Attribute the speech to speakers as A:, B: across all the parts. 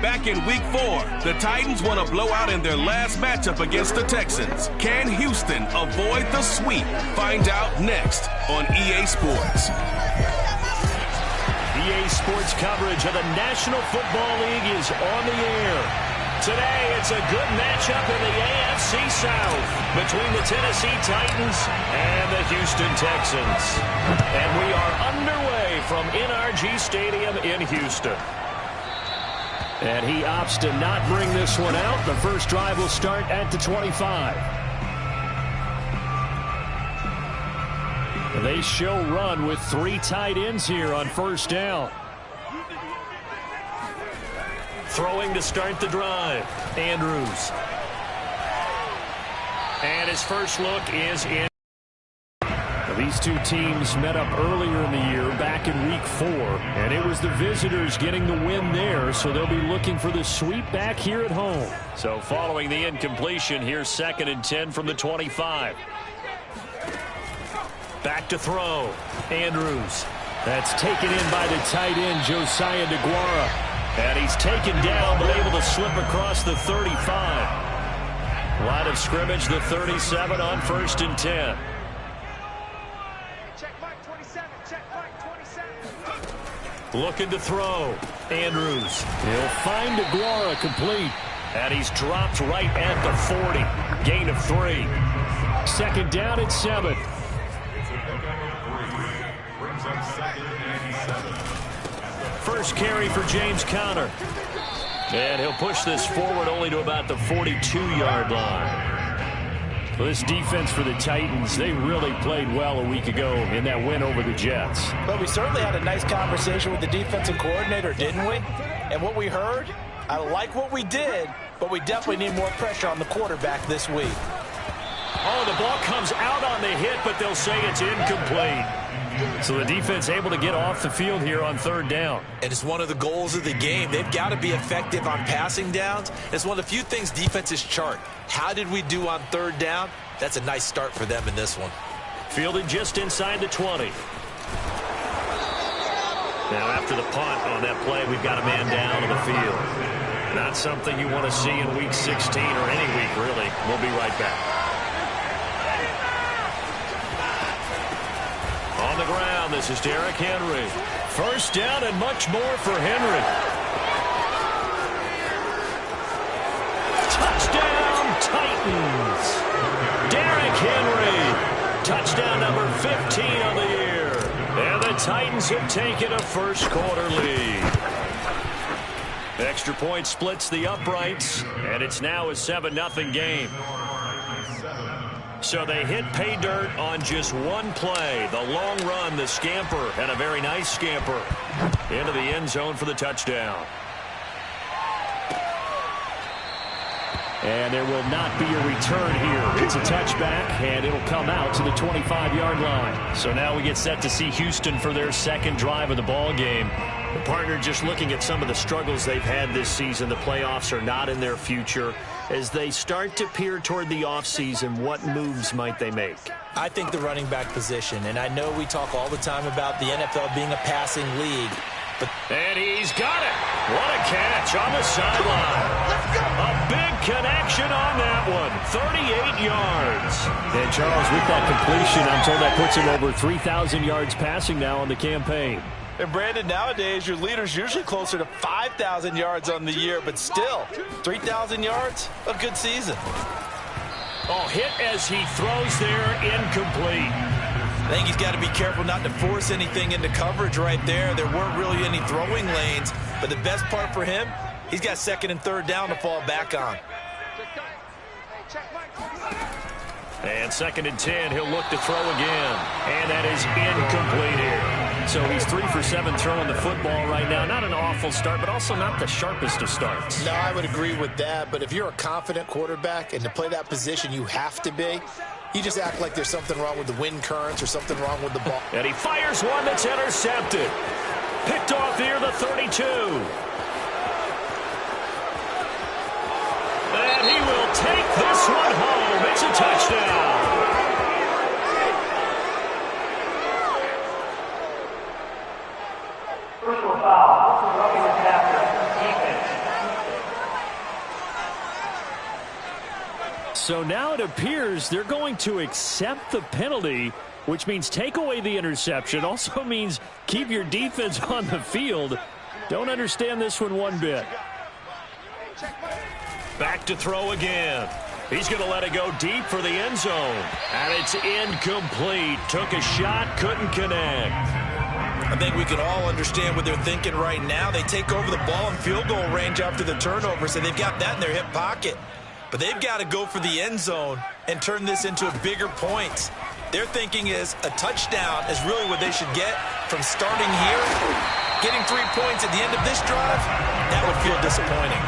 A: Back in Week 4, the Titans won a blowout in their last matchup against the Texans. Can Houston avoid the sweep? Find out next on EA Sports.
B: EA Sports coverage of the National Football League is on the air. Today, it's a good matchup in the AFC South between the Tennessee Titans and the Houston Texans. And we are underway from NRG Stadium in Houston. And he opts to not bring this one out. The first drive will start at the 25. They show run with 3 tight ends here on first down. Throwing to start the drive, Andrews. And his first look is in. These two teams met up earlier in the year, back in Week 4, and it was the visitors getting the win there, so they'll be looking for the sweep back here at home. So following the incompletion, here's 2nd and 10 from the 25. Back to throw, Andrews. That's taken in by the tight end, Josiah DeGuara. And he's taken down, but able to slip across the 35. Line of scrimmage, the 37 on 1st and 10. Looking to throw. Andrews. He'll find DeGuara complete. And he's dropped right at the 40. Gain of 3. 2nd down at 7. First carry for James Conner. And he'll push this forward only to about the 42-yard line. Well, this defense for the Titans, they really played well a week ago in that win over the Jets.
C: But we certainly had a nice conversation with the defensive coordinator, didn't we? And what we heard, I like what we did, but we definitely need more pressure on the quarterback this week.
B: Oh, the ball comes out on the hit, but they'll say it's incomplete. So the defense able to get off the field here on 3rd down.
D: And it's one of the goals of the game. They've got to be effective on passing downs. It's one of the few things defenses chart. How did we do on 3rd down? That's a nice start for them in this one.
B: Fielded just inside the 20. Now after the punt on that play, we've got a man down on the field. Not something you want to see in Week 16 or any week, really. We'll be right back. On the ground, this is Derrick Henry. First down and much more for Henry. Touchdown, Titans. Derrick Henry. Touchdown number 15 on the year. And the Titans have taken a first-quarter lead. Extra point splits the uprights, and it's now a 7-0 game. So they hit pay dirt on just one play. The long run, the scamper, and a very nice scamper into the end zone for the touchdown. And there will not be a return here. It's a touchback, and it'll come out to the 25-yard line. So now we get set to see Houston for their 2nd drive of the ball game. The partner just looking at some of the struggles they've had this season. The playoffs are not in their future. As they start to peer toward the offseason, what moves might they make?
C: I think the running back position, and I know we talk all the time about the NFL being a passing league.
B: And he's got it. What a catch on the sideline. A big connection on that one. 38 yards. And Charles, with that completion, I'm told that puts him over 3,000 yards passing now on the campaign.
C: And Brandon, nowadays your leader's usually closer to 5,000 yards on the year, but still, 3,000 yards, a good season.
B: Oh, hit as he throws there, incomplete.
D: I think he's got to be careful not to force anything into coverage right there. There weren't really any throwing lanes, but the best part for him, he's got 2nd and 3rd down to fall back on.
B: And 2nd and 10, he'll look to throw again. And that is incomplete here. So he's 3 for 7 throwing the football right now. Not an awful start, but also not the sharpest of starts.
E: No, I would agree with that. But if you're a confident quarterback and to play that position you have to be, you just act like there's something wrong with the wind currents or something wrong with the ball.
B: And he fires one that's intercepted. Picked off near the 32. And he will take this one home. It's a touchdown.
F: Personal foul. Roughing the captain. Defense.
B: So now it appears they're going to accept the penalty, which means take away the interception. Also means keep your defense on the field. Don't understand this one bit. Back to throw again. He's going to let it go deep for the end zone. And it's incomplete. Took a shot, couldn't connect.
D: I think we can all understand what they're thinking right now. They take over the ball in field goal range after the turnover, so they've got that in their hip pocket. But they've got to go for the end zone and turn this into a bigger point. Their thinking is a touchdown is really what they should get from starting here. Getting 3 points at the end of this drive, that would feel disappointing.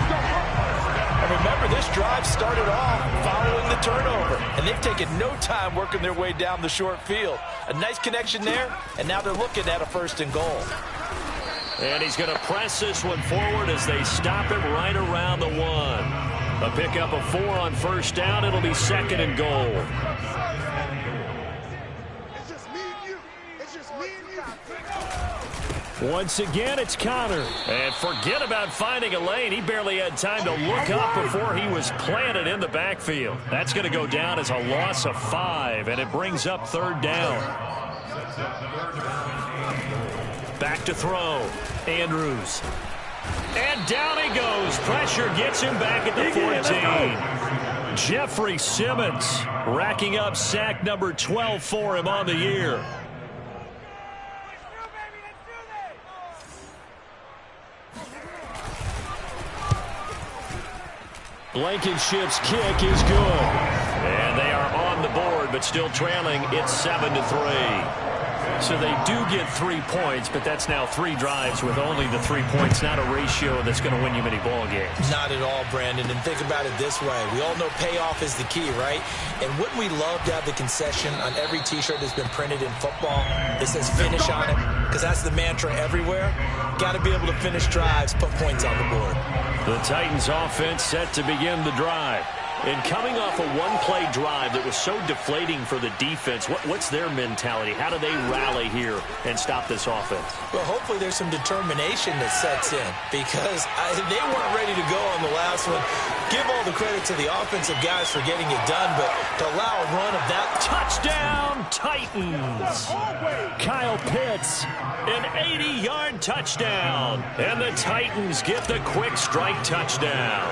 C: And remember, this drive started off following the turnover, and they've taken no time working their way down the short field. A nice connection there, and now they're looking at a 1st and goal.
B: And he's going to press this one forward as they stop it right around the 1. A pickup of 4 on 1st down. It'll be 2nd and goal. Once again, it's Connor. And forget about finding a lane. He barely had time to look up before he was planted in the backfield. That's going to go down as a loss of 5, and it brings up 3rd down. Back to throw. Andrews. And down he goes. Pressure gets him back at the 14. Jeffrey Simmons racking up sack number 12 for him on the year. Blankenship's kick is good. And they are on the board, but still trailing. It's 7-3. So they do get 3 points, but that's now 3 drives with only the 3 points, not a ratio that's going to win you many ball games.
D: Not at all, Brandon. And think about it this way. We all know payoff is the key, right? And wouldn't we love to have the concession on every T-shirt that's been printed in football that says finish on it? Because that's the mantra everywhere. Got to be able to finish drives, put points on the board.
B: The Titans offense set to begin the drive. And coming off a one-play drive that was so deflating for the defense, what's their mentality? How do they rally here and stop this offense?
D: Well, hopefully there's some determination that sets in because they weren't ready to go on the last one. Give all the credit to the offensive guys for getting it done, but to allow a run of that.
B: Touchdown, Titans! Kyle Pitts, an 80-yard touchdown. And the Titans get the quick strike touchdown.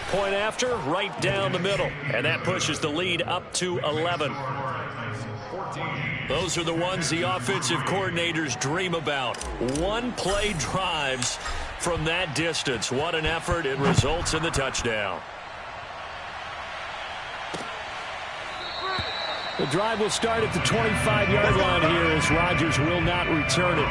B: Point after, right down the middle. And that pushes the lead up to 11. Those are the ones the offensive coordinators dream about. One-play drives from that distance. What an effort. It results in the touchdown. The drive will start at the 25-yard line here as Rodgers will not return it.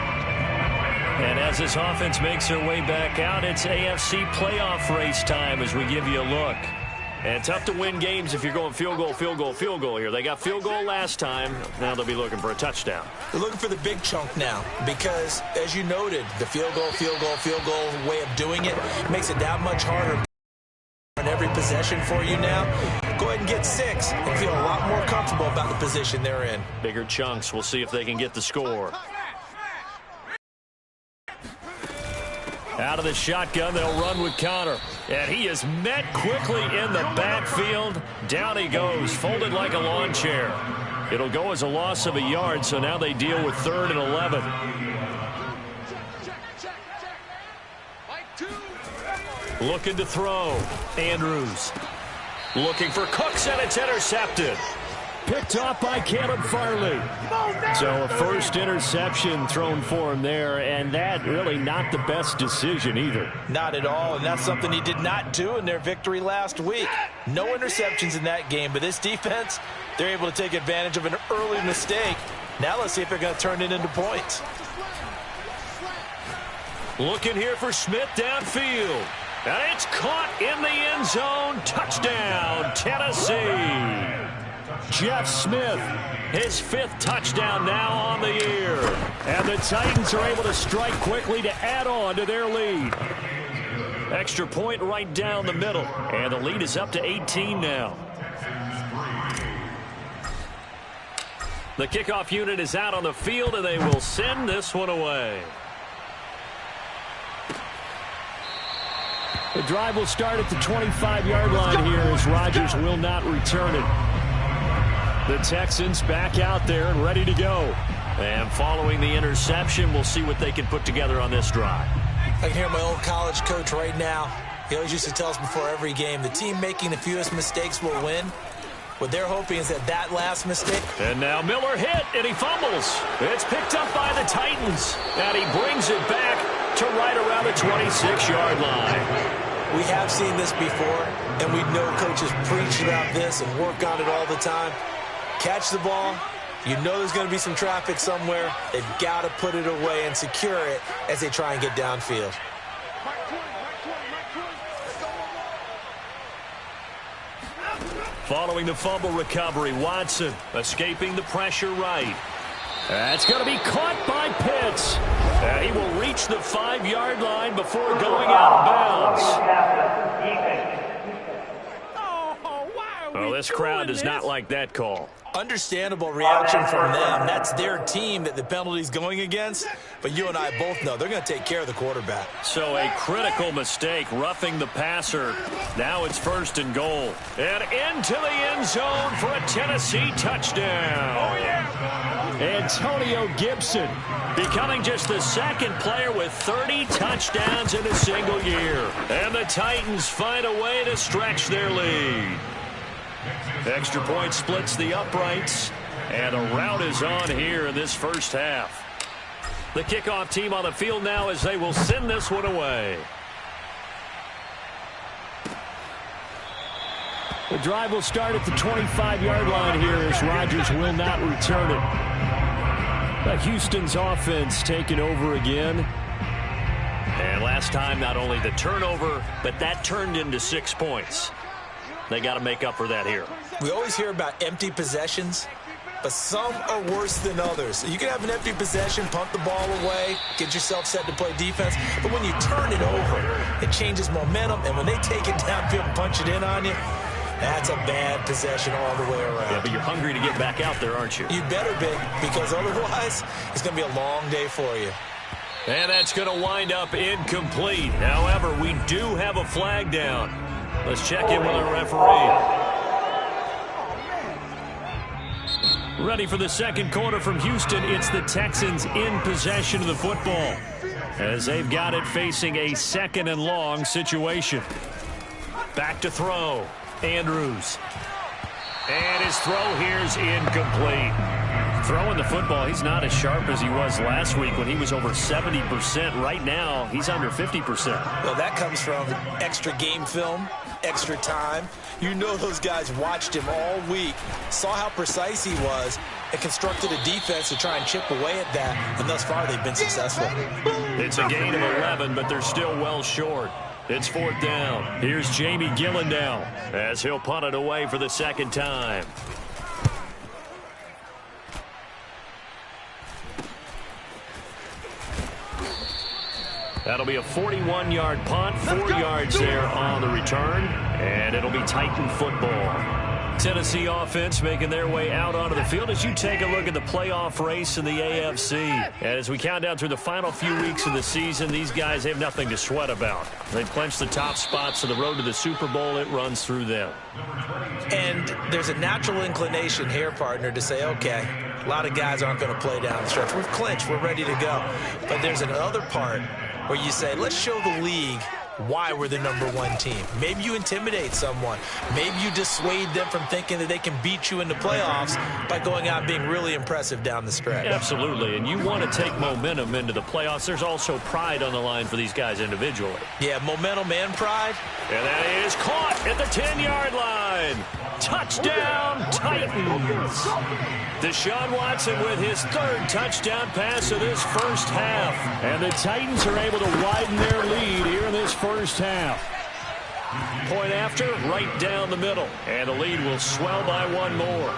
B: And as this offense makes their way back out, it's AFC playoff race time as we give you a look. And tough to win games if you're going field goal, field goal, field goal here. They got field goal last time. Now they'll be looking for a touchdown.
D: They're looking for the big chunk now because, as you noted, the field goal way of doing it makes it that much harder on every possession for you now. Go ahead and get 6 and feel a lot more comfortable about the position they're in.
B: Bigger chunks. We'll see if they can get the score. Out of the shotgun, they'll run with Connor. And he is met quickly in the backfield. Down he goes, folded like a lawn chair. It'll go as a loss of a yard, so now they deal with 3rd and 11. Looking to throw. Andrews. Looking for Cooks, and it's intercepted. Picked off by Caleb Farley. So a first interception thrown for him there, and that really not the best decision either.
C: Not at all, and that's something he did not do in their victory last week. No interceptions in that game, but this defense, they're able to take advantage of an early mistake. Now let's see if they're going to turn it into points.
B: Looking here for Smith downfield. And it's caught in the end zone. Touchdown, Tennessee. Jeff Smith, his 5th touchdown now on the year. And the Titans are able to strike quickly to add on to their lead. Extra point right down the middle. And the lead is up to 18 now. The kickoff unit is out on the field, and they will send this one away. The drive will start at the 25-yard line here as Rodgers will not return it. The Texans back out there and ready to go. And following the interception, we'll see what they can put together on this drive.
C: I can hear my old college coach right now. He always used to tell us before every game, the team making the fewest mistakes will win. What they're hoping is that last mistake.
B: And now Miller hit, and he fumbles. It's picked up by the Titans. And he brings it back to right around the 26-yard line.
C: We have seen this before, and we know coaches preach about this and work on it all the time. Catch the ball. You know there's going to be some traffic somewhere. They've got to put it away and secure it as they try and get downfield.
B: Following the fumble recovery, Watson escaping the pressure right. That's going to be caught by Pitts. He will reach the 5-yard line before going out of bounds. Well, this crowd does not like that call.
C: Understandable reaction from them. That's their team that the penalty's going against. But you and I both know they're going to take care of the quarterback.
B: So a critical mistake, roughing the passer. Now it's 1st and goal. And into the end zone for a Tennessee touchdown. Oh, yeah. Antonio Gibson becoming just the 2nd player with 30 touchdowns in a single year. And the Titans find a way to stretch their lead. Extra point splits the uprights, and a rout is on here in this first half. The kickoff team on the field now as they will send this one away. The drive will start at the 25-yard line here as Rodgers will not return it. But Houston's offense taking over again. And last time, not only the turnover, but that turned into 6 points. They got to make up for that here.
C: We always hear about empty possessions, but some are worse than others. You can have an empty possession, pump the ball away, get yourself set to play defense, but when you turn it over, it changes momentum, and when they take it downfield and punch it in on you, that's a bad possession all the way around.
B: Yeah, but you're hungry to get back out there, aren't you?
C: You better be, because otherwise, it's going to be a long day for you.
B: And that's going to wind up incomplete. However, we do have a flag down. Let's check in with our referee. Ready for the second quarter from Houston. It's the Texans in possession of the football as they've got it facing a 2nd and long situation. Back to throw. Andrews. And his throw here's incomplete. Throwing the football, he's not as sharp as he was last week when he was over 70%. Right now, he's under 50%.
C: Well, that comes from extra game film, extra time. You know those guys watched him all week, saw how precise he was, and constructed a defense to try and chip away at that, and thus far they've been successful.
B: It's a gain of 11, but they're still well short. It's 4th down. Here's Jamie Gillen now as he'll punt it away for the 2nd time. That'll be a 41-yard punt, 4 yards there on the return, and it'll be Titan football. Tennessee offense making their way out onto the field as you take a look at the playoff race in the AFC. And as we count down through the final few weeks of the season, these guys have nothing to sweat about. They've clinched the top spots to the road to the Super Bowl. It runs through them.
C: And there's a natural inclination here, partner, to say, okay, a lot of guys aren't going to play down the stretch. We've clinched. We're ready to go. But there's another part where you say, let's show the league why we're the #1 team. Maybe you intimidate someone. Maybe you dissuade them from thinking that they can beat you in the playoffs by going out and being really impressive down the stretch.
B: Absolutely, and you want to take momentum into the playoffs. There's also pride on the line for these guys individually.
C: Yeah, momentum and pride.
B: And that is caught at the 10-yard line. Touchdown, Titans. Deshaun Watson with his 3rd touchdown pass of this first half. And the Titans are able to widen their lead here in this first half. Point after, right down the middle. And the lead will swell by 1 more.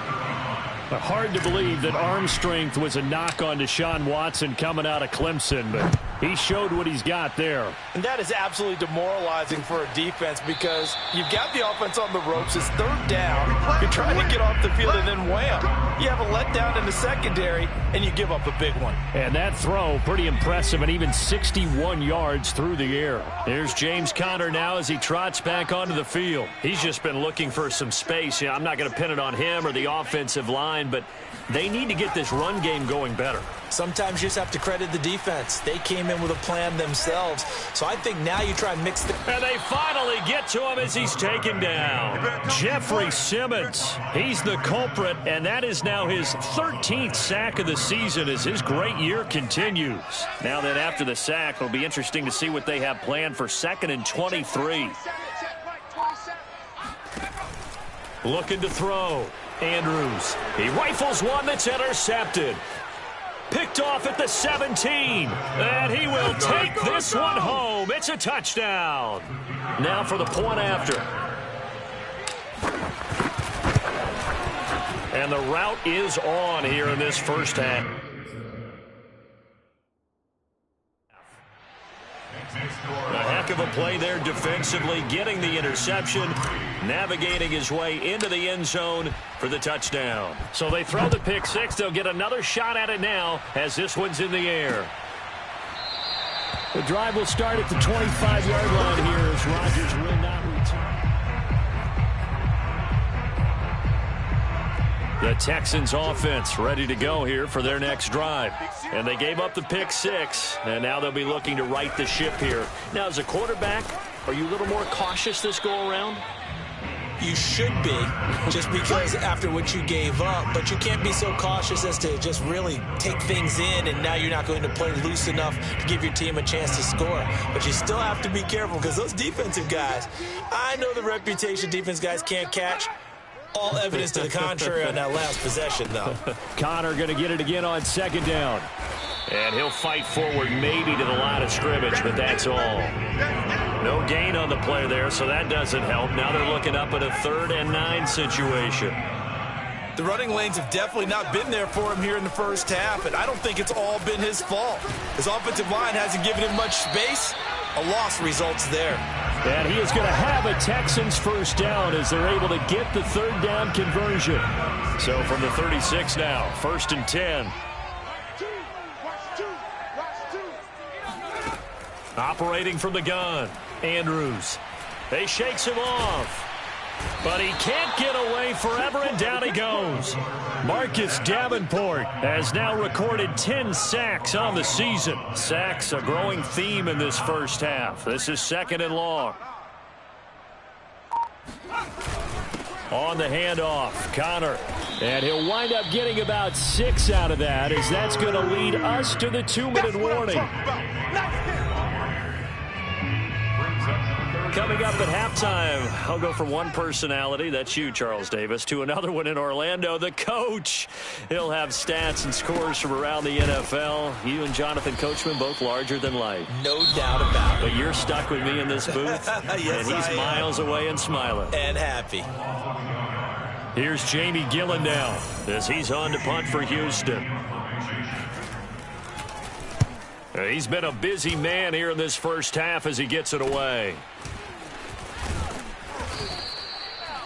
B: But hard to believe that arm strength was a knock on Deshaun Watson coming out of Clemson, but He showed what he's got there.
C: And that is absolutely demoralizing for a defense because you've got the offense on the ropes. It's third down. You're trying to get off the field, and then wham. You have a letdown in the secondary, and you give up a big one.
B: And that throw, pretty impressive, and even 61 yards through the air. Here's James Conner now as he trots back onto the field. He's just been looking for some space. I'm not going to pin it on him or the offensive line, but they need to get this run game going better.
C: Sometimes you just have to credit the defense. They came in with a plan themselves. So I think now you try and mix the...
B: And they finally get to him as he's taken down. Jeffrey Simmons, he's the culprit, and that is now his 13th sack of the season as his great year continues. Now that after the sack, it'll be interesting to see what they have planned for 2nd and 23. Looking to throw. Andrews. He rifles one that's intercepted. Picked off at the 17. And he will take this one home. It's a touchdown. Now for the point after. And the route is on here in this first half. A heck of a play there defensively, getting the interception, navigating his way into the end zone for the touchdown. So they throw the pick six. They'll get another shot at it now as this one's in the air. The drive will start at the 25-yard line here as Rodgers will not return. The Texans offense ready to go here for their next drive. And they gave up the pick six, and now they'll be looking to right the ship here. Now, as a quarterback, are you a little more cautious this go-around?
D: You should be, just because after what you gave up. But you can't be so cautious as to just really take things in, and now you're not going to play loose enough to give your team a chance to score. But you still have to be careful because those defensive guys, I know the reputation defense guys can't catch. All evidence to the contrary on that last possession, though.
B: Conner going to get it again on 2nd down. And he'll fight forward maybe to the line of scrimmage, but that's all. No gain on the play there, so that doesn't help. Now they're looking up at a 3rd and 9 situation.
D: The running lanes have definitely not been there for him here in the first half, and I don't think it's all been his fault. His offensive line hasn't given him much space. A loss results there.
B: And he is going to have a Texans first down as they're able to get the 3rd down conversion. So from the 36 now, 1st and 10. Operating from the gun, Andrews. They shakes him off. But he can't get away forever, and down he goes. Marcus Davenport has now recorded 10 sacks on the season. Sacks, a growing theme in this first half. This is 2nd and long. On the handoff, Conner. And he'll wind up getting about 6 out of that, as that's going to lead us to the 2-minute warning. Coming up at halftime, I'll go from one personality, that's you, Charles Davis, to another one in Orlando, the coach. He'll have stats and scores from around the NFL. You and Jonathan Coachman, both larger than life.
D: No doubt about it.
B: But you're stuck with me in this booth,
D: yes,
B: and he's miles away and smiling.
D: And happy.
B: Here's Jamie Gillen now as he's on to punt for Houston. He's been a busy man here in this first half as he gets it away.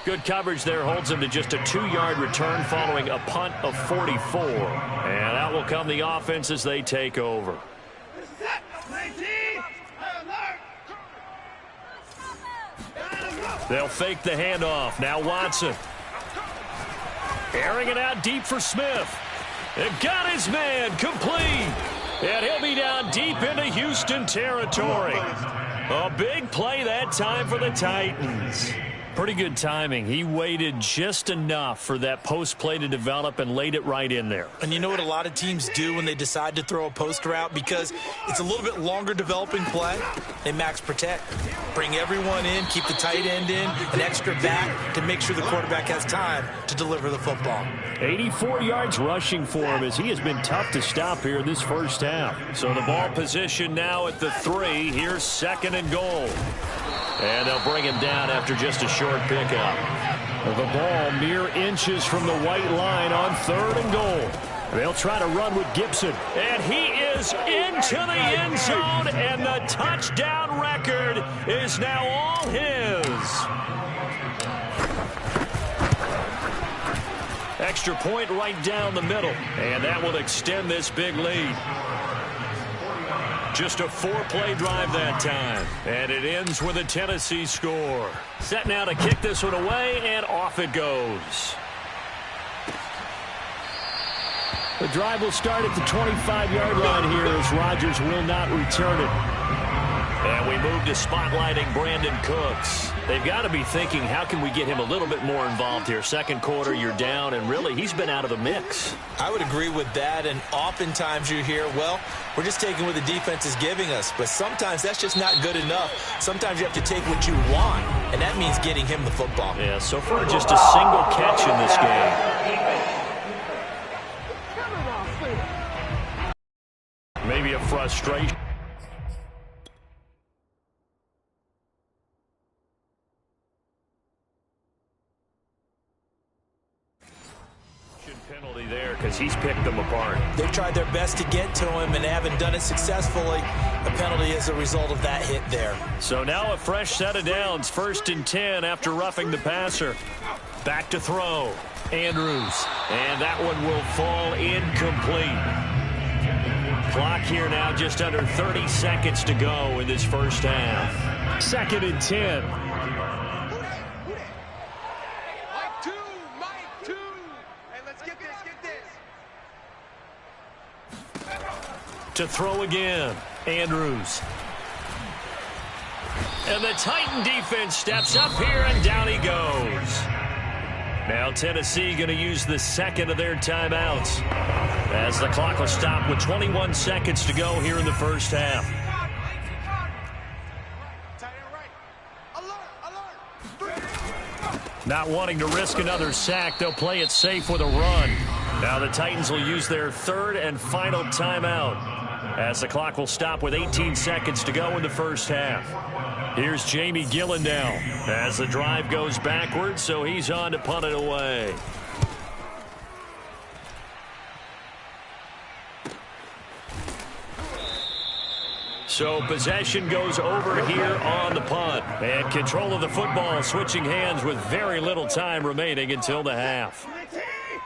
B: Good coverage there holds him to just a 2-yard return following a punt of 44. And out will come the offense as they take over. They'll fake the handoff. Now Watson. Airing it out deep for Smith. They've got his man complete. And he'll be down deep into Houston territory. A big play that time for the Titans. Pretty good timing. He waited just enough for that post play to develop and laid it right in there.
D: And you know what a lot of teams do when they decide to throw a post route? Because it's a little bit longer developing play. They max protect. Bring everyone in, keep the tight end in, an extra back to make sure the quarterback has time to deliver the football.
B: 84 yards rushing for him as he has been tough to stop here in this first half. So the ball position now at the 3. Here's 2nd and goal. And they'll bring him down after just a short pickup. The ball mere inches from the white line on 3rd and goal. They'll try to run with Gibson. And he is into the end zone, and the touchdown record is now all his. Extra point right down the middle, and that will extend this big lead. Just a 4-play drive that time, and it ends with a Tennessee score. Set now to kick this one away, and off it goes. The drive will start at the 25-yard line here as Rodgers will not return it. And we move to spotlighting Brandon Cooks. They've got to be thinking, how can we get him a little bit more involved here? Second quarter, you're down, and really, he's been out of the mix.
C: I would agree with that, and oftentimes you hear, well, we're just taking what the defense is giving us. But sometimes that's just not good enough. Sometimes you have to take what you want, and that means getting him the football.
B: Yeah, so far just a single catch in this game. Maybe a frustration. Penalty there because he's picked them apart.
C: They've tried their best to get to him and haven't done it successfully. A penalty is a result of that hit there.
B: So now a fresh set of downs. 1st and 10 after roughing the passer. Back to throw. Andrews. And that one will fall incomplete. Clock here now just under 30 seconds to go in this first half. 2nd and 10. To throw again, Andrews. And the Titan defense steps up here, and down he goes. Now Tennessee going to use the second of their timeouts as the clock will stop with 21 seconds to go here in the first half. Not wanting to risk another sack, they'll play it safe with a run. Now the Titans will use their third and final timeout as the clock will stop with 18 seconds to go in the first half. Here's Jamie Gillen now as the drive goes backwards, so he's on to punt it away. So possession goes over here on the punt. And control of the football switching hands with very little time remaining until the half.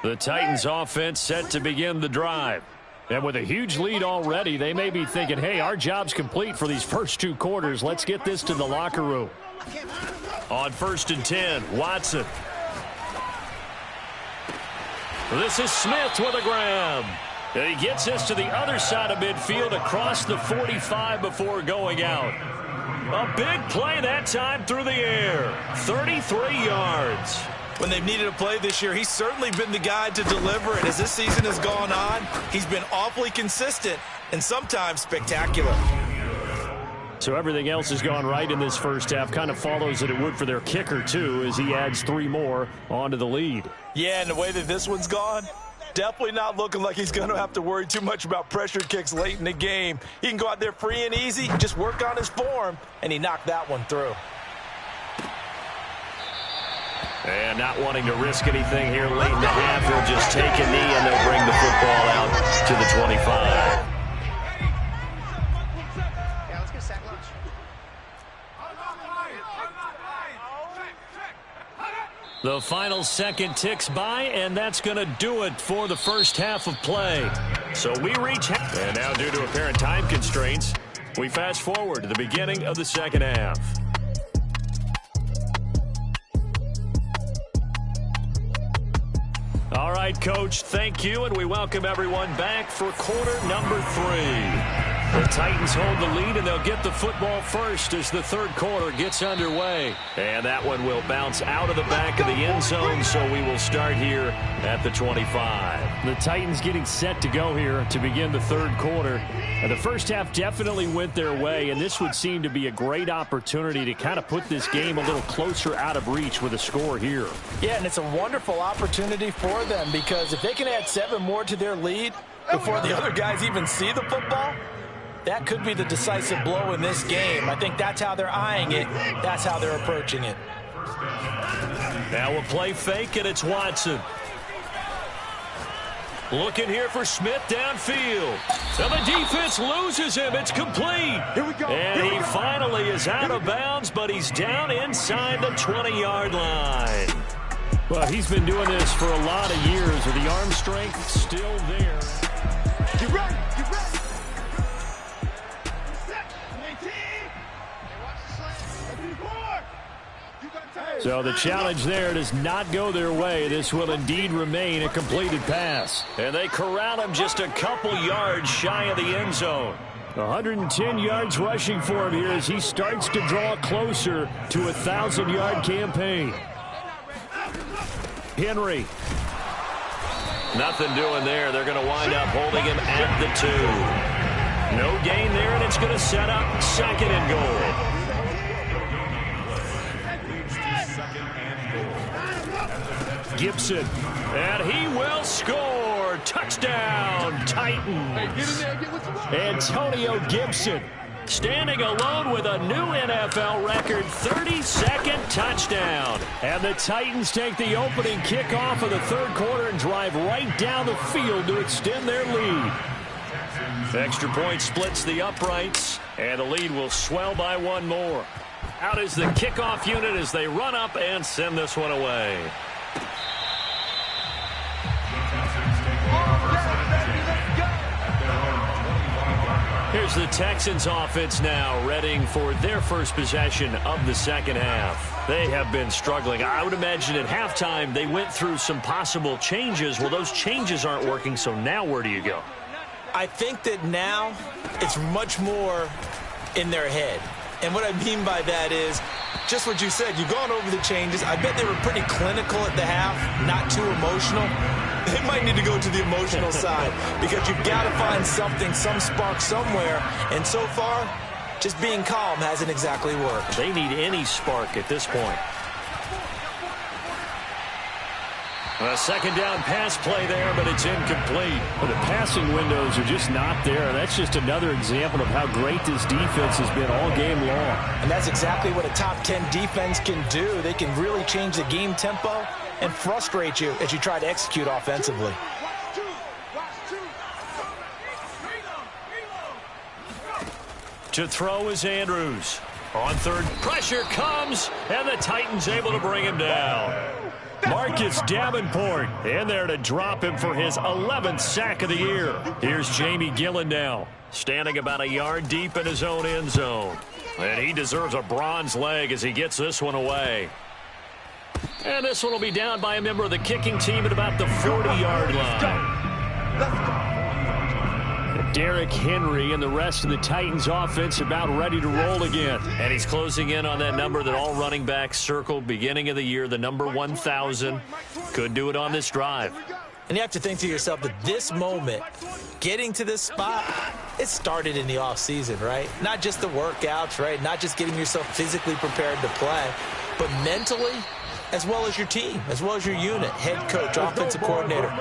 B: The Titans offense set to begin the drive. And with a huge lead already, they may be thinking, hey, our job's complete for these first 2 quarters. Let's get this to the locker room. On 1st and 10, Watson. This is Smith with a grab. And he gets us to the other side of midfield across the 45 before going out. A big play that time through the air. 33 yards.
C: When they've needed a play this year, he's certainly been the guy to deliver it. As this season has gone on, he's been awfully consistent and sometimes spectacular.
B: So everything else has gone right in this first half. Kind of follows that it would for their kicker, too, as he adds 3 more onto the lead.
C: Yeah, and the way that this one's gone, definitely not looking like he's going to have to worry too much about pressure kicks late in the game. He can go out there free and easy, just work on his form, and he knocked that one through.
B: And not wanting to risk anything here late in the half, they'll just take a knee and they'll bring the football out to the 25.
F: Yeah, let's get a sack lunch.
B: The final second ticks by, and that's going to do it for the first half of play. So we reach, and now due to apparent time constraints, we fast forward to the beginning of the second half. All right, Coach, thank you, and we welcome everyone back for quarter number 3. The Titans hold the lead, and they'll get the football first as the third quarter gets underway. And that one will bounce out of the back of the end zone, so we will start here at the 25. The Titans getting set to go here to begin the third quarter. And the first half definitely went their way, and this would seem to be a great opportunity to kind of put this game a little closer out of reach with a score here.
C: Yeah, and it's a wonderful opportunity for them because if they can add 7 more to their lead before the other guys even see the football, that could be the decisive blow in this game. I think that's how they're eyeing it. That's how they're approaching it.
B: Now a play fake, and it's Watson. Looking here for Smith downfield. And the defense loses him. It's complete.
F: Here we go.
B: And he finally is out of bounds, but he's down inside the 20-yard line. Well, he's been doing this for a lot of years with the arm strength still there.
F: Get ready. Get ready.
B: So the challenge there does not go their way. This will indeed remain a completed pass. And they corral him just a couple yards shy of the end zone. 110 yards rushing for him here as he starts to draw closer to a 1,000-yard campaign. Henry. Nothing doing there. They're going to wind up holding him at the 2. No gain there, and it's going to set up 2nd and goal. Gibson, and he will score. Touchdown, Titans. Antonio Gibson standing alone with a new NFL record 32nd touchdown. And the Titans take the opening kickoff of the 3rd quarter and drive right down the field to extend their lead. Extra point splits the uprights, and the lead will swell by 1 more. Out is the kickoff unit as they run up and send this one away. Here's the Texans offense now, readying for their first possession of the 2nd half. They have been struggling. I would imagine at halftime they went through some possible changes. Well, those changes aren't working, so now where do you go?
C: I think that now it's much more in their head. And what I mean by that is just what you said. You've gone over the changes. I bet they were pretty clinical at the half, not too emotional. They might need to go to the emotional side because you've got to find something, some spark somewhere. And so far, just being calm hasn't exactly worked.
B: They need any spark at this point. A 2nd down pass play there, but it's incomplete. But the passing windows are just not there. That's just another example of how great this defense has been all game long.
C: And that's exactly what a top 10 defense can do. They can really change the game tempo and frustrate you as you try to execute offensively.
B: To throw is Andrews. On 3rd, pressure comes, and the Titans able to bring him down. Marcus Davenport in there to drop him for his 11th sack of the year. Here's Jamie Gillen now, standing about a yard deep in his own end zone. And he deserves a bronze leg as he gets this one away. And this one will be down by a member of the kicking team at about the 40-yard line. Derrick Henry and the rest of the Titans offense about ready to roll again. And he's closing in on that number that all running backs circled beginning of the year, the number 1,000. Could do it on this drive.
C: And you have to think to yourself that this moment, getting to this spot, it started in the offseason, right? Not just the workouts, right? Not just getting yourself physically prepared to play, but mentally, as well as your team, as well as your unit, head coach, offensive coordinator.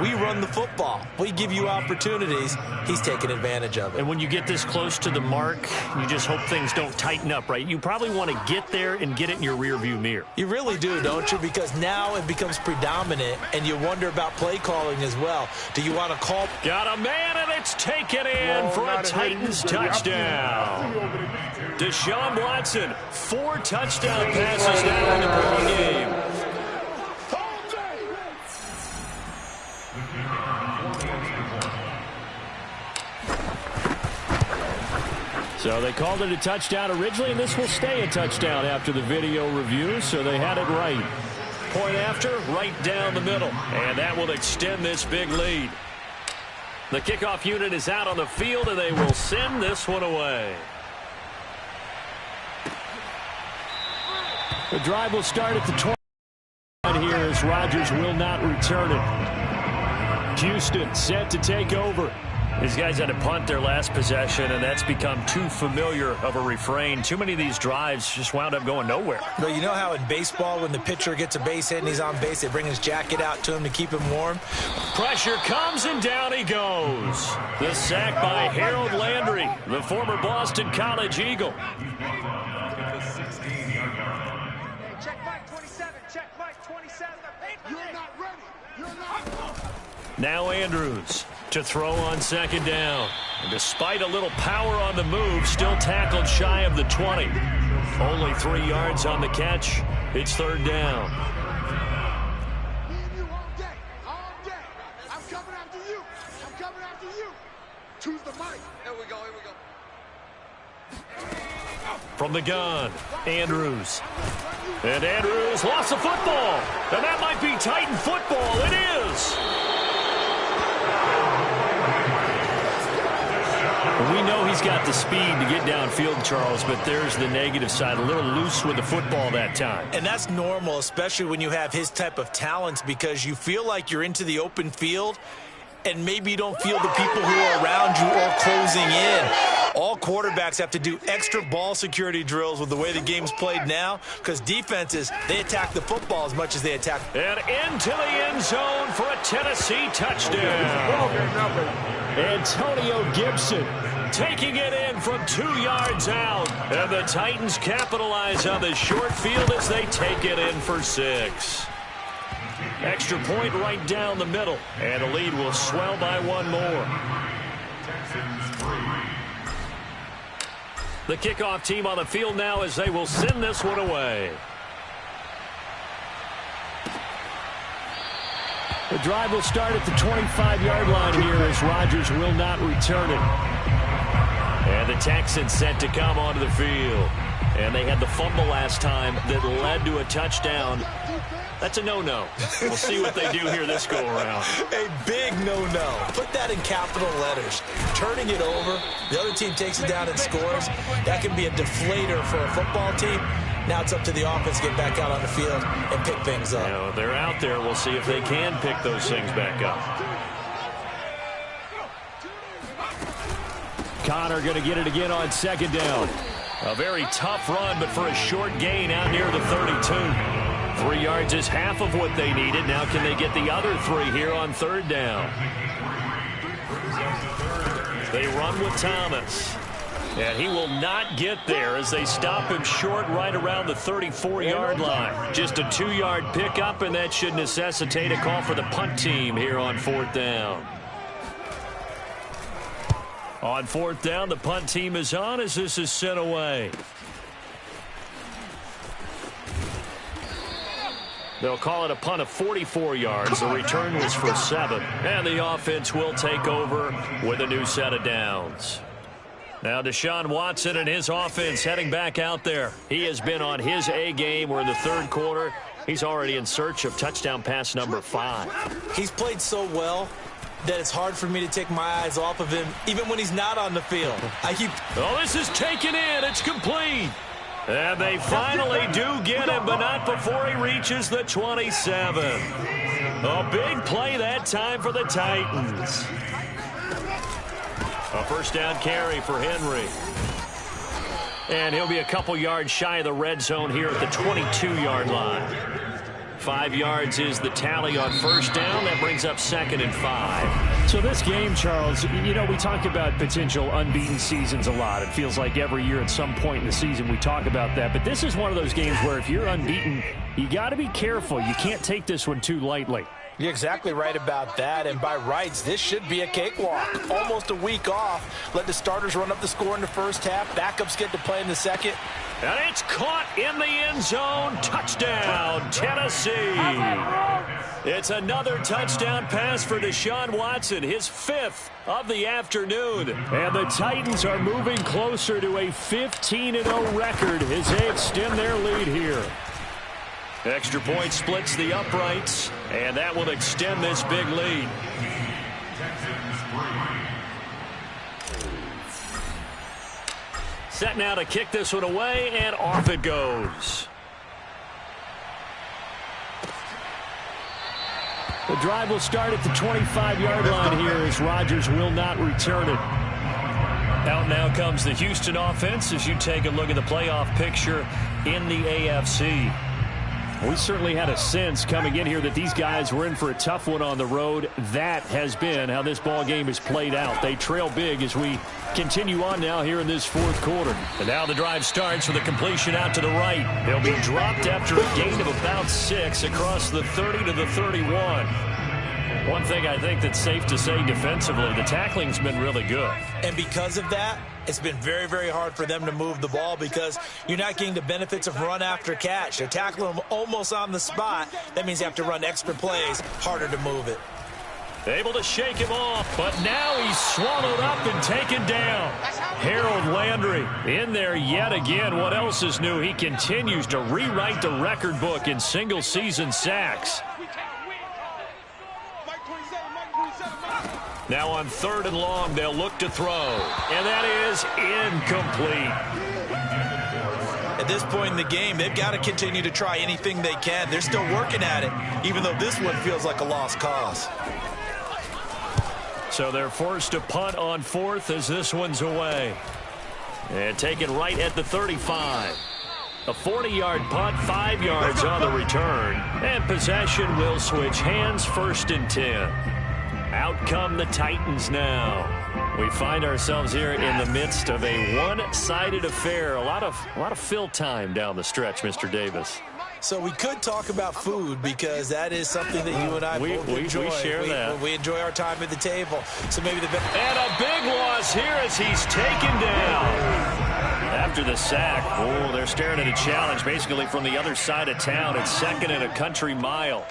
C: We run the football. We give you opportunities. He's taking advantage of it.
B: And when you get this close to the mark, you just hope things don't tighten up, right? You probably want to get there and get it in your rearview mirror.
C: You really do, don't you? Because now it becomes predominant, and you wonder about play calling as well. Do you want to call?
B: Got a man, and it's taken in for a Titans touchdown. Deshaun Watson, 4 touchdown passes now in the ball game. So they called it a touchdown originally, and this will stay a touchdown after the video review, so they had it right. Point after, right down the middle, and that will extend this big lead. The kickoff unit is out on the field, and they will send this one away. The drive will start at the 20 here as Rodgers will not return it. Houston set to take over. These guys had to punt their last possession, and that's become too familiar of a refrain. Too many of these drives just wound up going nowhere.
C: But you know how in baseball, when the pitcher gets a base hit and he's on base, they bring his jacket out to him to keep him warm?
B: Pressure comes, and down he goes. The sack by Harold Landry, the former Boston College Eagle. Now Andrews to throw on second down. And despite a little power on the move, still tackled shy of the 20. Only 3 yards on the catch. It's third down.
F: All day. I'm coming after you. I'm coming after you. Choose the mic. Here we go.
B: From the gun, Andrews. And Andrews lost the football. And that might be Titan football. It is. We know he's got the speed to get downfield, Charles, but there's the negative side. A little loose with the football that time.
D: And that's normal, especially when you have his type of talents, because you feel like you're into the open field and maybe you don't feel the people who are around you or closing in. All quarterbacks have to do extra ball security drills with the way the game's played now, because defenses, they attack the football as much as they attack.
B: And into the end zone for a Tennessee touchdown. Antonio Gibson taking it in from 2 yards out. And the Titans capitalize on the short field as they take it in for 6. Extra point right down the middle. And the lead will swell by 1 more. The kickoff team on the field now as they will send this one away. The drive will start at the 25-yard line here as Rodgers will not return it. And the Texans set to come onto the field. And they had the fumble last time that led to a touchdown. That's a no-no. We'll see what they do here this go-around.
D: A big no-no. Put that in capital letters. Turning it over, the other team takes it down and scores. That can be a deflator for a football team. Now it's up to the offense to get back out on the field and pick things up.
B: You know, they're out there. We'll see if they can pick those things back up. Connor going to get it again on second down. A very tough run, but for a short gain out near the 32. 3 yards is half of what they needed. Now can they get the other 3 here on third down? They run with Thomas. And he will not get there as they stop him short right around the 34-yard line. Just a 2-yard pickup, and that should necessitate a call for the punt team here on fourth down. On fourth down, the punt team is on as this is sent away. They'll call it a punt of 44 yards. The return was for 7. And the offense will take over with a new set of downs. Now Deshaun Watson and his offense heading back out there. He has been on his A game. We're in the third quarter. He's already in search of touchdown pass number 5.
D: He's played so well that it's hard for me to take my eyes off of him, even when he's not on the field.
B: Oh, this is taken in. It's complete. And they finally do get him, but not before he reaches the 27. A big play that time for the Titans. A first down carry for Henry. And he'll be a couple yards shy of the red zone here at the 22-yard line. 5 yards is the tally on first down. That brings up 2nd and 5.
G: So this game, Charles, you know, we talk about potential unbeaten seasons a lot. It feels like every year at some point in the season we talk about that. But this is one of those games where if you're unbeaten, you got to be careful. You can't take this one too lightly.
C: You're exactly right about that, and by rights, this should be a cakewalk. Almost a week off. Let the starters run up the score in the first half. Backups get to play in the second.
B: And it's caught in the end zone. Touchdown, Tennessee. It's another touchdown pass for Deshaun Watson, his 5th of the afternoon. And the Titans are moving closer to a 15-0 record as they extend their lead here. Extra point splits the uprights, and that will extend this big lead. Set now to kick this one away, and off it goes. The drive will start at the 25-yard line here as Rodgers will not return it. Out now comes the Houston offense as you take a look at the playoff picture in the AFC. We certainly had a sense coming in here that these guys were in for a tough one on the road. That has been how this ball game has played out. They trail big as we continue on now here in this fourth quarter. And now the drive starts with a completion out to the right. They'll be dropped after a gain of about 6 across the 30 to the 31.
G: One thing I think that's safe to say defensively, the tackling's been really good.
D: And because of that, it's been very, very hard for them to move the ball because you're not getting the benefits of run after catch. They're tackling them almost on the spot. That means you have to run extra plays, harder to move it.
G: Able to shake him off, but now he's swallowed up and taken down. Harold Landry in there yet again. What else is new? He continues to rewrite the record book in single-season sacks. Now on 3rd and long, they'll look to throw. And that is incomplete.
D: At this point in the game, they've got to continue to try anything they can. They're still working at it, even though this one feels like a lost cause.
G: So they're forced to punt on 4th as this one's away. And taken right at the 35. A 40-yard punt, 5 yards on the return. And possession will switch hands, 1st and 10. Out come the Titans now. We find ourselves here in the midst of a one-sided affair. A lot of fill time down the stretch, Mr. Davis.
D: So we could talk about food because that is something that you and I both enjoy.
G: We share that.
D: We enjoy our time at the table. So maybe
G: and a big loss here as he's taken down. After the sack, they're staring at a challenge basically from the other side of town. It's 2nd and a country mile.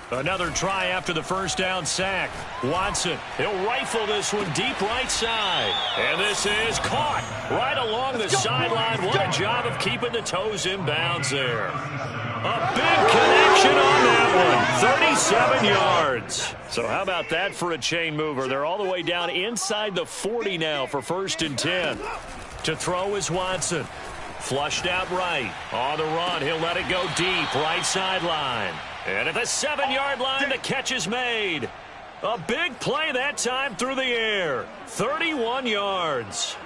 G: Another try after the first down sack. Watson, he'll rifle this one deep right side. And this is caught right along the sideline. What a job of keeping the toes in bounds there. A big connection on that one. 37 yards. So how about that for a chain mover? They're all the way down inside the 40 now for 1st and 10. To throw is Watson. Flushed out right. On the run, he'll let it go deep right sideline. And at the 7-yard line, the catch is made. A big play that time through the air. 31 yards.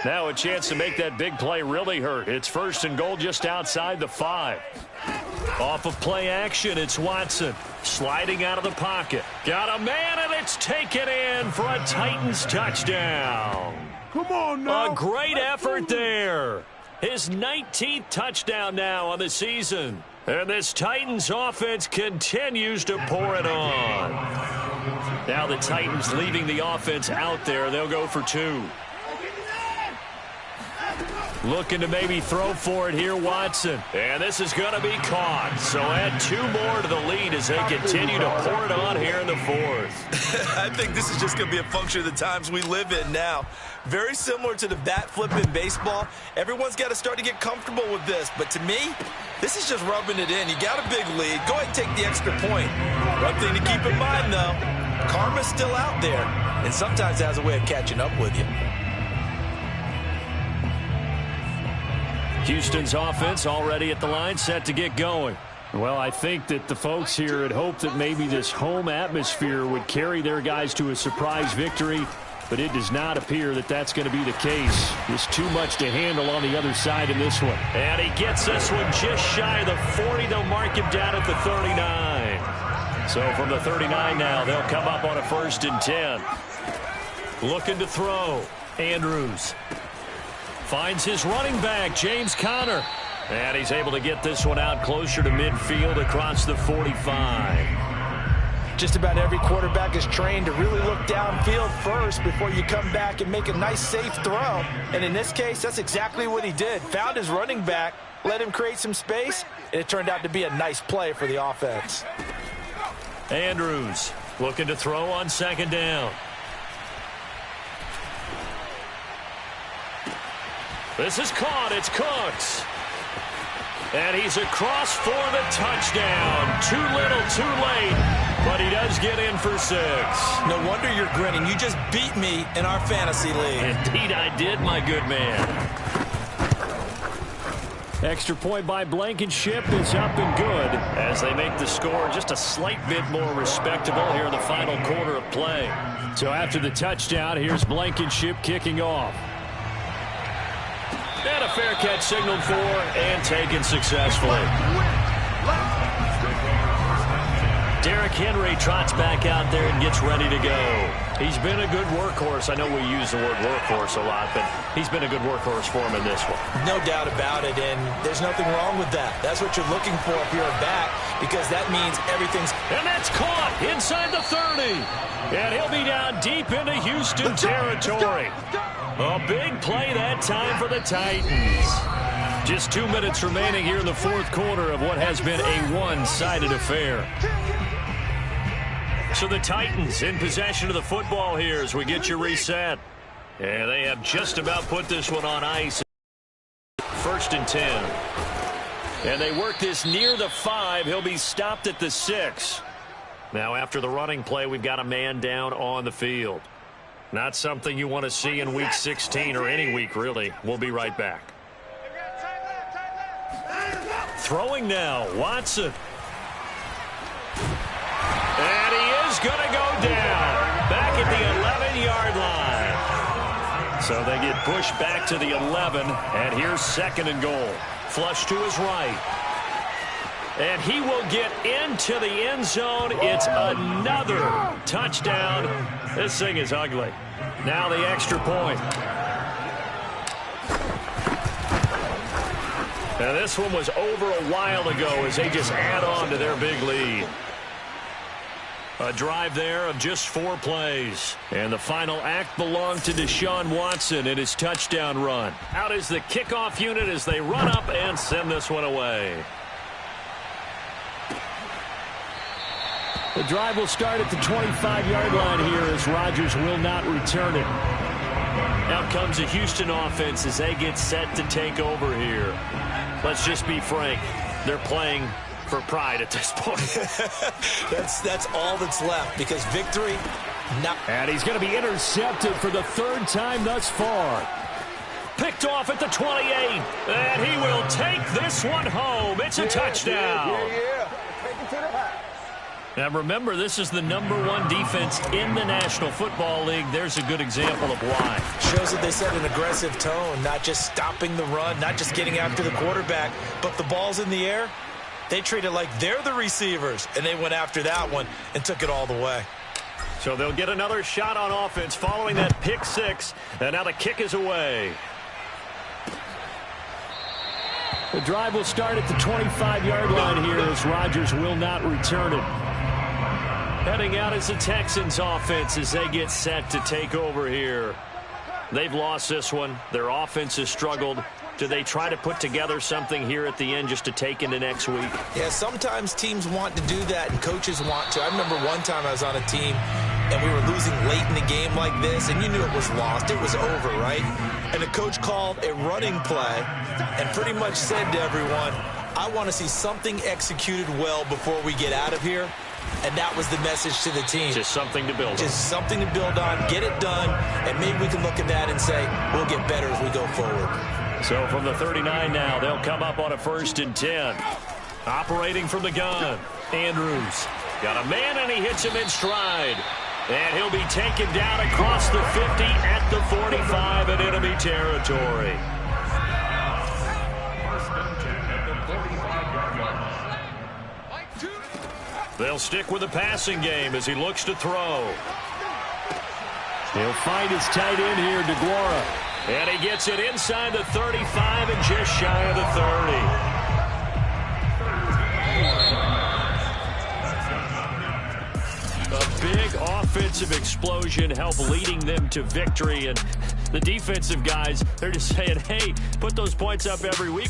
G: Now a chance to make that big play really hurt. It's 1st and goal just outside the 5. Off of play action, it's Watson. Sliding out of the pocket. Got a man, and it's taken in for a Titans touchdown.
F: Come on now.
G: A great effort there. His 19th touchdown now on the season. And this Titans offense continues to pour it on. Now the Titans leaving the offense out there. They'll go for 2. Looking to maybe throw for it here, Watson. And this is going to be caught. So add 2 more to the lead as they continue to pour it on here in the 4th.
D: I think this is just going to be a function of the times we live in now. Very similar to the bat flip in baseball. Everyone's got to start to get comfortable with this. But to me, this is just rubbing it in. You got a big lead. Go ahead and take the extra point. One thing to keep in mind, though, karma's still out there. And sometimes it has a way of catching up with you.
G: Houston's offense already at the line, set to get going. Well, I think that the folks here had hoped that maybe this home atmosphere would carry their guys to a surprise victory, but it does not appear that that's going to be the case. There's too much to handle on the other side in this one. And he gets this one just shy of the 40. They'll mark him down at the 39. So from the 39 now, they'll come up on a 1st and 10. Looking to throw. Andrews finds his running back, James Conner. And he's able to get this one out closer to midfield across the 45.
C: Just about every quarterback is trained to really look downfield first before you come back and make a nice, safe throw. And in this case, that's exactly what he did. Found his running back, let him create some space, and it turned out to be a nice play for the offense.
G: Andrews looking to throw on 2nd down. This is caught. It's Cooks. And he's across for the touchdown. Too little, too late. But he does get in for 6.
D: No wonder you're grinning. You just beat me in our fantasy league.
G: Indeed I did, my good man. Extra point by Blankenship is up and good as they make the score just a slight bit more respectable here in the final quarter of play. So after the touchdown, here's Blankenship kicking off. And a fair catch signaled for and taken successfully. Derrick Henry trots back out there and gets ready to go. He's been a good workhorse. I know we use the word workhorse a lot, but he's been a good workhorse for him in this one.
C: No doubt about it, and there's nothing wrong with that. That's what you're looking for if you're a back, because that means everything's...
G: And that's caught inside the 30. And he'll be down deep into Houston territory. A big play that time for the Titans. Just 2 minutes remaining here in the fourth quarter of what has been a one-sided affair. So the Titans in possession of the football here as we get you reset. And they have just about put this one on ice. 1st and 10. And they work this near the 5. He'll be stopped at the 6. Now after the running play, we've got a man down on the field. Not something you want to see in week 16 or any week, really. We'll be right back. Throwing now, Watson. And he is going to go down. Back at the 11-yard line. So they get pushed back to the 11. And here's 2nd and goal. Flush to his right. And he will get into the end zone. It's another touchdown. This thing is ugly. Now the extra point. Now this one was over a while ago as they just add on to their big lead. A drive there of just 4 plays. And the final act belonged to Deshaun Watson in his touchdown run. Out is the kickoff unit as they run up and send this one away. The drive will start at the 25-yard line here as Rodgers will not return it. Out comes the Houston offense as they get set to take over here. Let's just be frank. They're playing for pride at this point.
C: That's all that's left because victory...
G: And he's going to be intercepted for the 3rd time thus far. Picked off at the 28. And he will take this one home. It's a touchdown.
F: Take it to the house.
G: Now remember, this is the #1 defense in the National Football League. There's a good example of why.
C: Shows that they set an aggressive tone, not just stopping the run, not just getting after the quarterback, but the ball's in the air. They treat it like they're the receivers, and they went after that one and took it all the way.
G: So they'll get another shot on offense following that pick 6, and now the kick is away. The drive will start at the 25-yard line here as Rodgers will not return it. Heading out is the Texans offense as they get set to take over here. They've lost this one. Their offense has struggled. Do they try to put together something here at the end just to take into next week?
C: Yeah, sometimes teams want to do that and coaches want to. I remember one time I was on a team and we were losing late in the game like this, and you knew it was lost. It was over, right? And the coach called a running play and pretty much said to everyone, I want to see something executed well before we get out of here. And that was the message to the team.
G: Just something to build on.
C: Just something to build on, get it done, and maybe we can look at that and say, we'll get better as we go forward.
G: So from the 39 now, they'll come up on a 1st and 10. Operating from the gun, Andrews. Got a man, and he hits him in stride. And he'll be taken down across the 50 at the 45 in enemy territory. They'll stick with the passing game as he looks to throw. He'll find his tight end here, DeGuara. And he gets it inside the 35 and just shy of the 30. A big offensive explosion helped leading them to victory. And the defensive guys, they're just saying, hey, put those points up every week.